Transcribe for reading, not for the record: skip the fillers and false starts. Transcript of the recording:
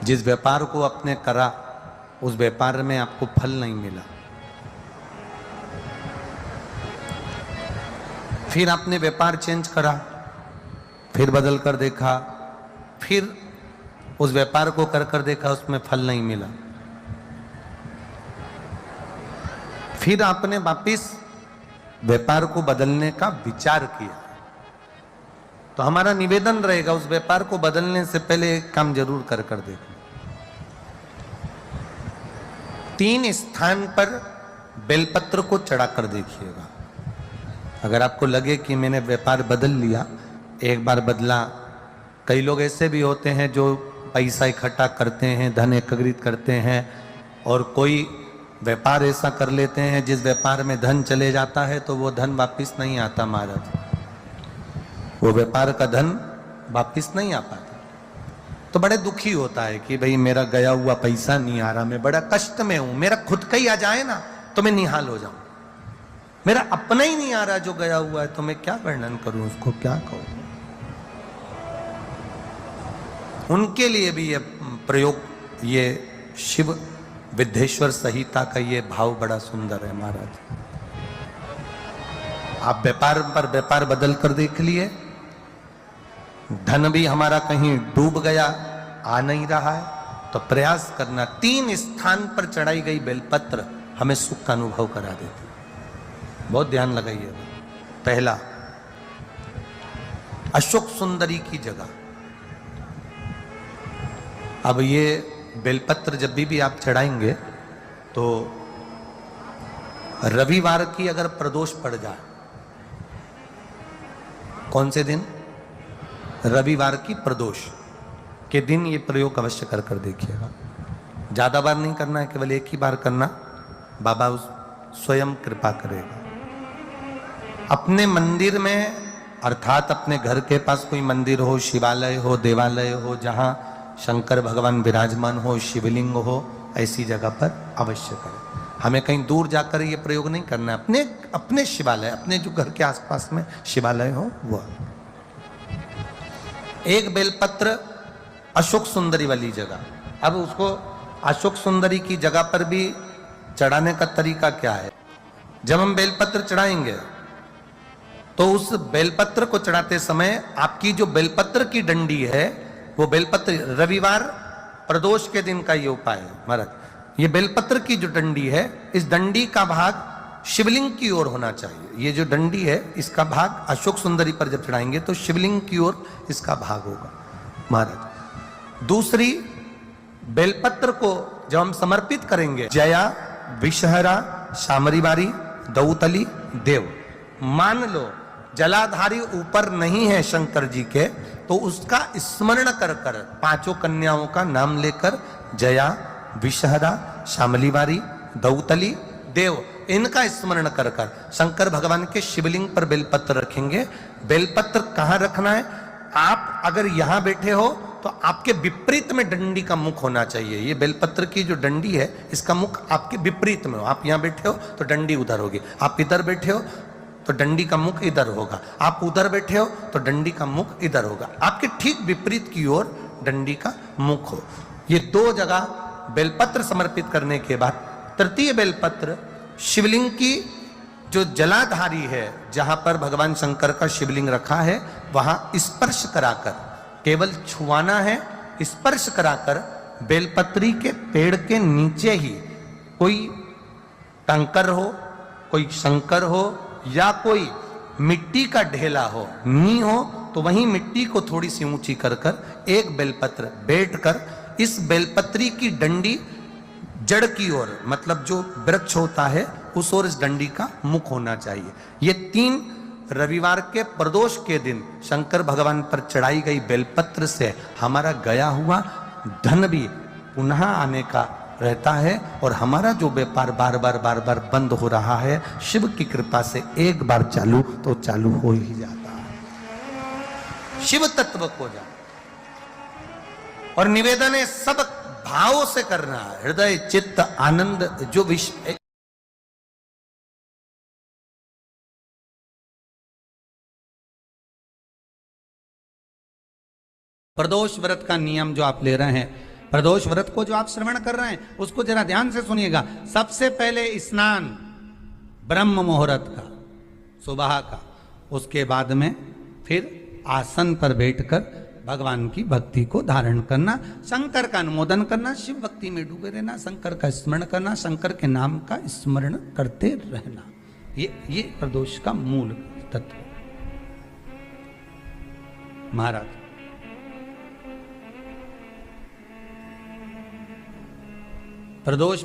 जिस व्यापार को आपने करा उस व्यापार में आपको फल नहीं मिला, फिर आपने व्यापार चेंज करा, फिर बदल कर देखा, फिर उस व्यापार को कर देखा, उसमें फल नहीं मिला, फिर आपने वापिस व्यापार को बदलने का विचार किया, तो हमारा निवेदन रहेगा उस व्यापार को बदलने से पहले एक काम जरूर कर देखना। 3 स्थान पर बेलपत्र को चढ़ाकर देखिएगा। अगर आपको लगे कि मैंने व्यापार बदल लिया, एक बार बदला, कई लोग ऐसे भी होते हैं जो पैसा इकट्ठा करते हैं, धन एकत्रित करते हैं, और कोई व्यापार ऐसा कर लेते हैं जिस व्यापार में धन चले जाता है तो वो धन वापिस नहीं आता महाराज, वो व्यापार का धन वापिस नहीं आ पाता। तो बड़े दुखी होता है कि भाई मेरा गया हुआ पैसा नहीं आ रहा, मैं बड़ा कष्ट में हूं, मेरा खुद का ही आ जाए ना तो मैं निहाल हो जाऊं, मेरा अपना ही नहीं आ रहा जो गया हुआ है, तो मैं क्या वर्णन करूं, उसको क्या कहूं। उनके लिए भी ये प्रयोग, ये शिव विद्येश्वर संहिता का ये भाव बड़ा सुंदर है महाराज। आप व्यापार पर व्यापार बदल कर देख लिए, धन भी हमारा कहीं डूब गया, आ नहीं रहा है, तो प्रयास करना। 3 स्थान पर चढ़ाई गई बेलपत्र हमें सुख का अनुभव करा देती, बहुत ध्यान लगाइए। पहला, अशोक सुंदरी की जगह। अब ये बेलपत्र जब भी आप चढ़ाएंगे तो रविवार की अगर प्रदोष पड़ जाए, कौन से दिन, रविवार की प्रदोष के दिन ये प्रयोग अवश्य कर देखिएगा। ज्यादा बार नहीं करना है, केवल एक ही बार करना, बाबा उस स्वयं कृपा करेगा। अपने मंदिर में, अर्थात अपने घर के पास कोई मंदिर हो, शिवालय हो, देवालय हो, जहां शंकर भगवान विराजमान हो, शिवलिंग हो, ऐसी जगह पर अवश्य करें। हमें कहीं दूर जाकर ये प्रयोग नहीं करना है, अपने शिवालय, अपने जो घर के आसपास में शिवालय हो वो। एक बेलपत्र अशोक सुंदरी वाली जगह। अब उसको अशोक सुंदरी की जगह पर भी चढ़ाने का तरीका क्या है? जब हम बेलपत्र चढ़ाएंगे तो उस बेलपत्र को चढ़ाते समय आपकी जो बेलपत्र की डंडी है, वो बेलपत्र, रविवार प्रदोष के दिन का ये उपाय है महाराज। ये बेलपत्र की जो डंडी है, इस डंडी का भाग शिवलिंग की ओर होना चाहिए। ये जो डंडी है, इसका भाग अशोक सुंदरी पर जब चढ़ाएंगे तो शिवलिंग की ओर इसका भाग होगा महाराज। दूसरी, बेलपत्र को जब हम समर्पित करेंगे, जया, विषहरा, शामरीवारी, दौतली, देव, मान लो जलाधारी ऊपर नहीं है शंकर जी के, तो उसका स्मरण कर 5 कन्याओं का नाम लेकर, जया, विषहरा, शामलीवारी, दौतली, देव, इनका स्मरण कर शंकर भगवान के शिवलिंग पर बेलपत्र रखेंगे। बेलपत्र कहां रखना है? आप अगर यहां बैठे हो तो आपके विपरीत में डंडी का मुख होना चाहिए। ये बेलपत्र की जो डंडी है, इसका मुख आपके विपरीत में हो। आप यहां बैठे हो तो डंडी उधर होगी, आप इधर बैठे हो तो डंडी का मुख इधर होगा, आप उधर बैठे हो तो डंडी का मुख इधर होगा, आपके ठीक विपरीत की ओर डंडी का मुख हो। ये 2 जगह बेलपत्र समर्पित करने के बाद, तृतीय बेलपत्र शिवलिंग की जो जलाधारी है, जहां पर भगवान शंकर का शिवलिंग रखा है, वहां स्पर्श कराकर, केवल छुआना है, स्पर्श कराकर बेलपत्री के पेड़ के नीचे ही कोई कंकर हो, कोई शंकर हो, या कोई मिट्टी का ढेला हो, नी हो, तो वहीं मिट्टी को थोड़ी सी ऊंची कर एक बेलपत्र बैठकर इस बेलपत्री की डंडी जड़ की ओर, मतलब जो वृक्ष होता है उस ओर इस डंडी का मुख होना चाहिए। ये 3 रविवार के प्रदोष के दिन शंकर भगवान पर चढ़ाई गई बेलपत्र से हमारा गया हुआ धन भी पुनः आने का रहता है, और हमारा जो व्यापार बार बार बंद हो रहा है, शिव की कृपा से एक बार चालू तो चालू हो ही जाता है, शिव तत्व को जान। और निवेदन है सब भावों से करना, हृदय चित्त आनंद जो विषय। प्रदोष व्रत का नियम जो आप ले रहे हैं, प्रदोष व्रत को जो आप श्रवण कर रहे हैं उसको जरा ध्यान से सुनिएगा। सबसे पहले स्नान ब्रह्म मुहूर्त का, सुबह का, उसके बाद में फिर आसन पर बैठकर भगवान की भक्ति को धारण करना, शंकर का अनुमोदन करना, शिव भक्ति में डूबे रहना, शंकर का स्मरण करना, शंकर के नाम का स्मरण करते रहना। ये प्रदोष का मूल तत्व। महाराज प्रदोष